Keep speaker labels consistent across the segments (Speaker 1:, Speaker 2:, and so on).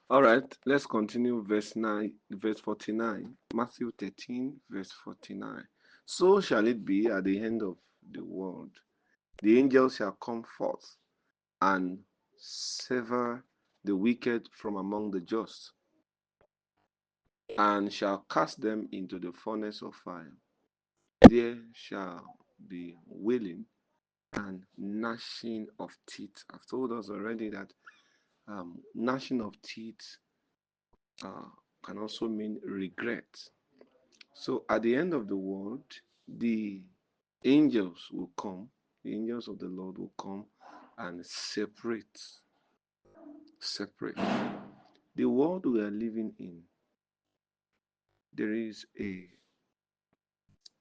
Speaker 1: All right, let's continue verse 49. Matthew 13, verse 49. So shall it be at the end of the world. The angels shall come forth and sever the wicked from among the just, and shall cast them into the furnace of fire. There shall be wailing and gnashing of teeth. I've told us already that gnashing of teeth uh, can also mean regret. So at the end of the world, the angels will come, the angels of the Lord will come and separate. The world we are living in, there is a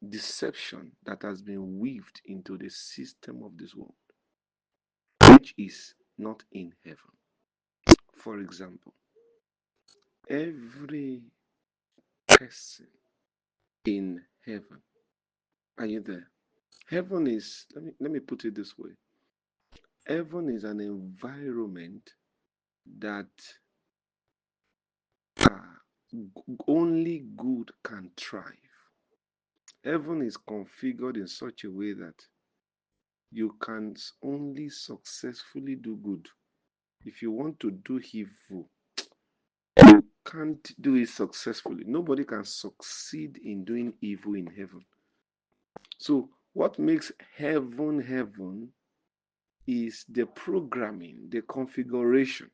Speaker 1: deception that has been weaved into the system of this world, which is not in heaven. For example, every person in heaven, are you there? Heaven is, let me put it this way. Heaven is an environment that uh, only good can thrive. Heaven is configured in such a way that you can only successfully do good. If you want to do evil, you can't do it successfully. Nobody can succeed in doing evil in heaven. So, what makes heaven heaven is the programming, the configuration.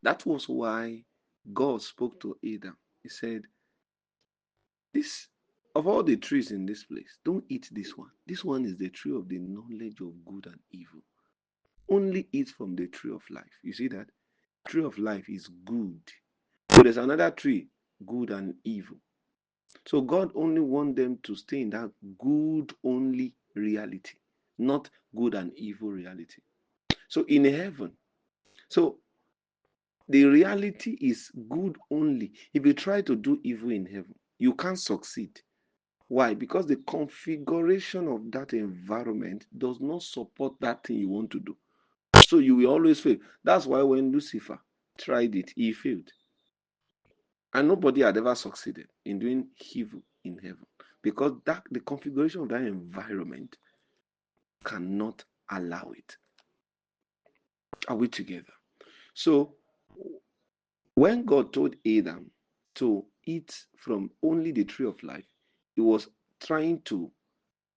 Speaker 1: That was why God spoke to Adam. He said, this of all the trees in this place, don't eat this one. This one is the tree of the knowledge of good and evil. Only eat from the tree of life. You see that? Tree of life is good. So there's another tree, good and evil. So God only wants them to stay in that good only reality, not good and evil reality. So in heaven, so the reality is good only. If you try to do evil in heaven, you can't succeed. Why? Because the configuration of that environment does not support that thing you want to do. So you will always fail. That's why when Lucifer tried it, he failed. And nobody had ever succeeded in doing evil in heaven. Because the configuration of that environment cannot allow it. Are we together? So when God told Adam to eat from only the tree of life, he was trying to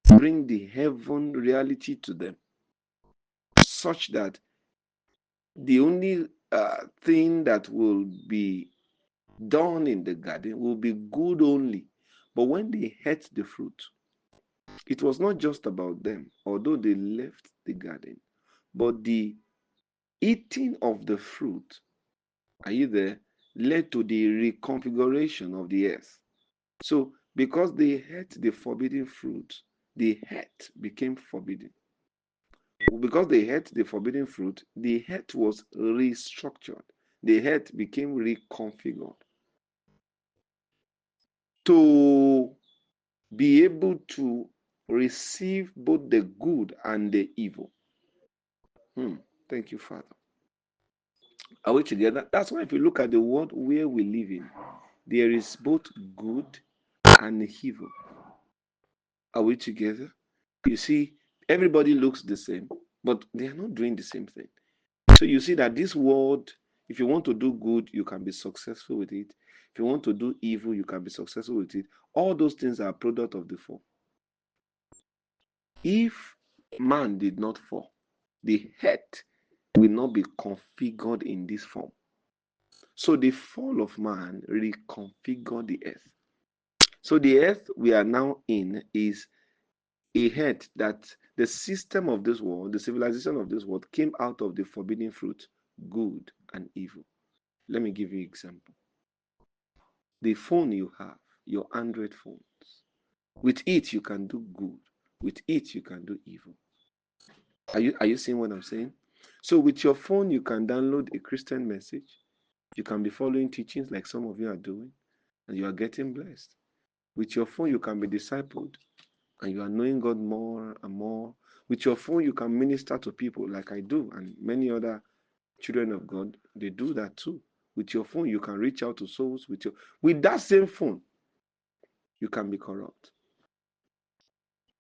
Speaker 1: bring the heaven reality to them such that the only thing that will be done in the garden will be good only. But when they ate the fruit, it was not just about them, although they left the garden, but the eating of the fruit, are you there, led to the reconfiguration of the earth. So, because they ate the forbidden fruit, the earth became forbidden. Because they ate the forbidden fruit, the earth was restructured. The earth became reconfigured to be able to receive both the good and the evil. Thank you, Father. Are we together? That's why if you look at the world where we live in, there is both good and evil. Are we together? You see, everybody looks the same, but they are not doing the same thing. So you see that this world, if you want to do good, you can be successful with it. If you want to do evil, you can be successful with it. All those things are a product of the fall. If man did not fall, the earth will not be configured in this form. So the fall of man reconfigured the earth. So the earth we are now in is a earth that the system of this world, the civilization of this world came out of the forbidden fruit, good and evil. Let me give you an example. The phone you have, your Android phones, with it you can do good, with it you can do evil. Are you seeing what I'm saying? So with your phone you can download a Christian message, you can be following teachings like some of you are doing, and you are getting blessed. With your phone you can be discipled, and you are knowing God more and more. With your phone you can minister to people like I do, and many other Children of God, they do that too. With your phone, you can reach out to souls. With that same phone, you can be corrupt.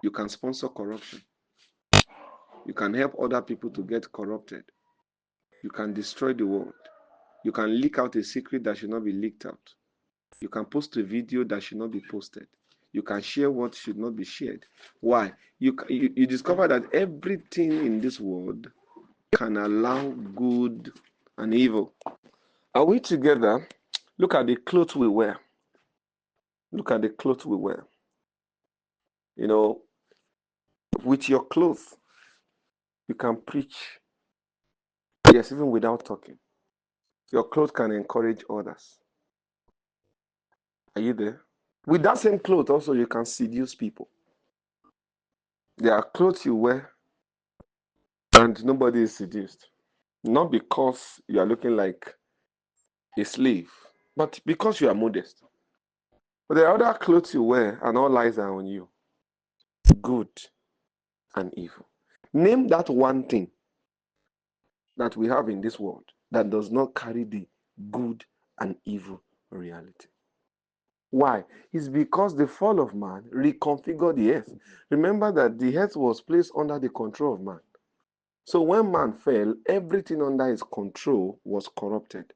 Speaker 1: You can sponsor corruption. You can help other people to get corrupted. You can destroy the world. You can leak out a secret that should not be leaked out. You can post a video that should not be posted. You can share what should not be shared. Why? You discover that everything in this world can allow good and evil. Are we together? Look at the clothes we wear. Look at the clothes we wear. You know, with your clothes, you can preach. Yes, even without talking. Your clothes can encourage others. Are you there? With that same cloth, also, you can seduce people. There are clothes you wear and nobody is seduced. Not because you are looking like a slave, but because you are modest. But there are other clothes you wear and all eyes are on you. Good and evil. Name that one thing that we have in this world that does not carry the good and evil reality. Why? It's because the fall of man reconfigured the earth. Remember that the earth was placed under the control of man. So when man fell, everything under his control was corrupted.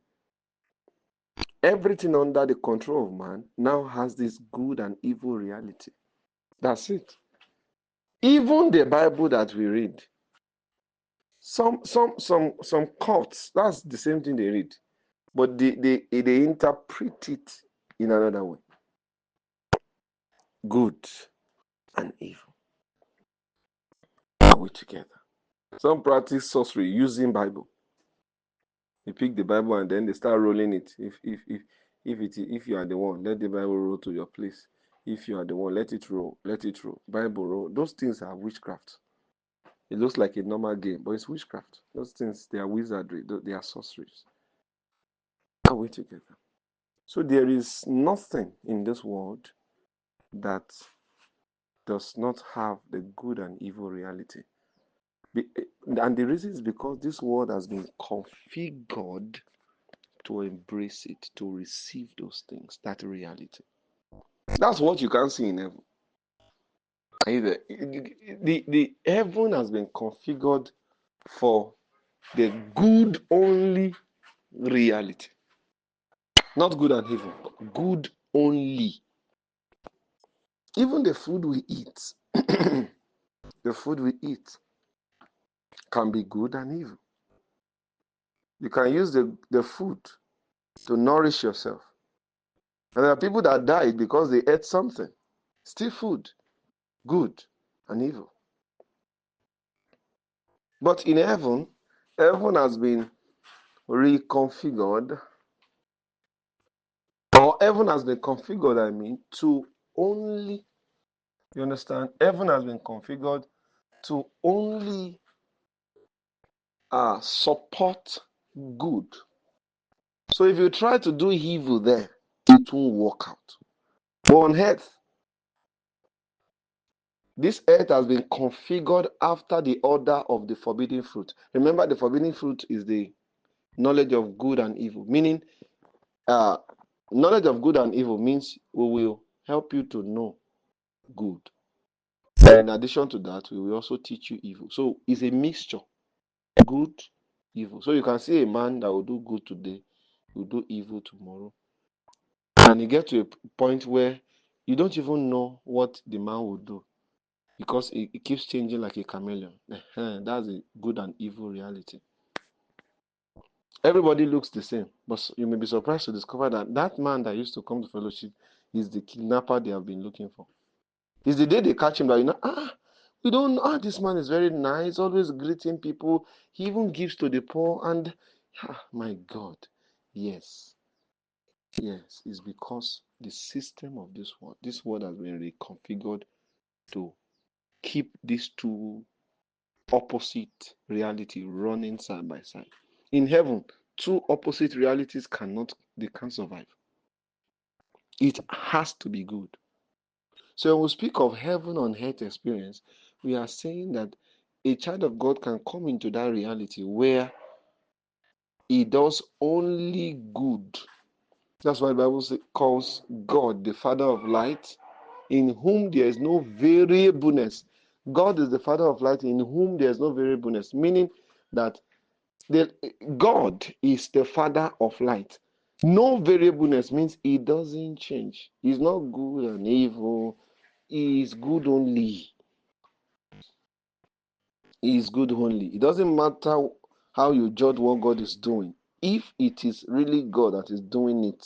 Speaker 1: Everything under the control of man now has this good and evil reality. That's it. Even the Bible that we read, some cults, that's the same thing they read, but they interpret it in another way. Good and evil. Are we together? Some practice sorcery using Bible. They pick the Bible and then they start rolling it. If you are the one, let the Bible roll to your place. If you are the one, let it roll. Let it roll. Bible roll. Those things are witchcraft. It looks like a normal game, but it's witchcraft. Those things, they are wizardry. They are sorceries. Are we together? So there is nothing in this world that does not have the good and evil reality. And the reason is because this world has been configured to embrace it, to receive those things, that reality. That's what you can see in heaven. Either the heaven has been configured for the good only reality. Not good and evil, good only. Even the food we eat, the food we eat can be good and evil. You can use the food to nourish yourself. And there are people that died because they ate something. Still food, good and evil. But in heaven, heaven has been reconfigured, or heaven has been configured, to only, you understand? Heaven has been configured to only support good. So if you try to do evil there, it won't work out. But on earth, this earth has been configured after the order of the forbidden fruit. Remember, the forbidden fruit is the knowledge of good and evil, meaning knowledge of good and evil means we will help you to know good. And in addition to that, we will also teach you evil. So it's a mixture, good, evil. So you can see a man that will do good today, will do evil tomorrow. And you get to a point where you don't even know what the man will do because it keeps changing like a chameleon. That's a good and evil reality. Everybody looks the same, but you may be surprised to discover that that man that used to come to fellowship is the kidnapper they have been looking for. It's the day they catch him that we don't know. This man is very nice, always greeting people. He even gives to the poor. And my God, yes, it's because the system of this world has been reconfigured to keep these two opposite reality running side by side. In heaven, two opposite realities they can't survive. It has to be good. So when we speak of heaven on earth experience, we are saying that a child of God can come into that reality where He does only good. That's why the Bible calls God the Father of light, in whom there is no variableness. God is the Father of light, in whom there is no variableness, meaning that God is the Father of light. No variableness means He doesn't change. He's not good and evil. He is good only. He is good only. It doesn't matter how you judge what God is doing. If it is really God that is doing it,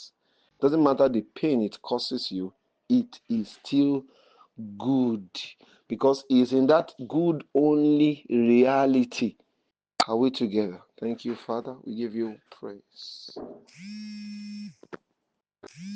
Speaker 1: doesn't matter the pain it causes you, it is still good, because He is in that good only reality. Are we together? Thank you, Father. We give you praise.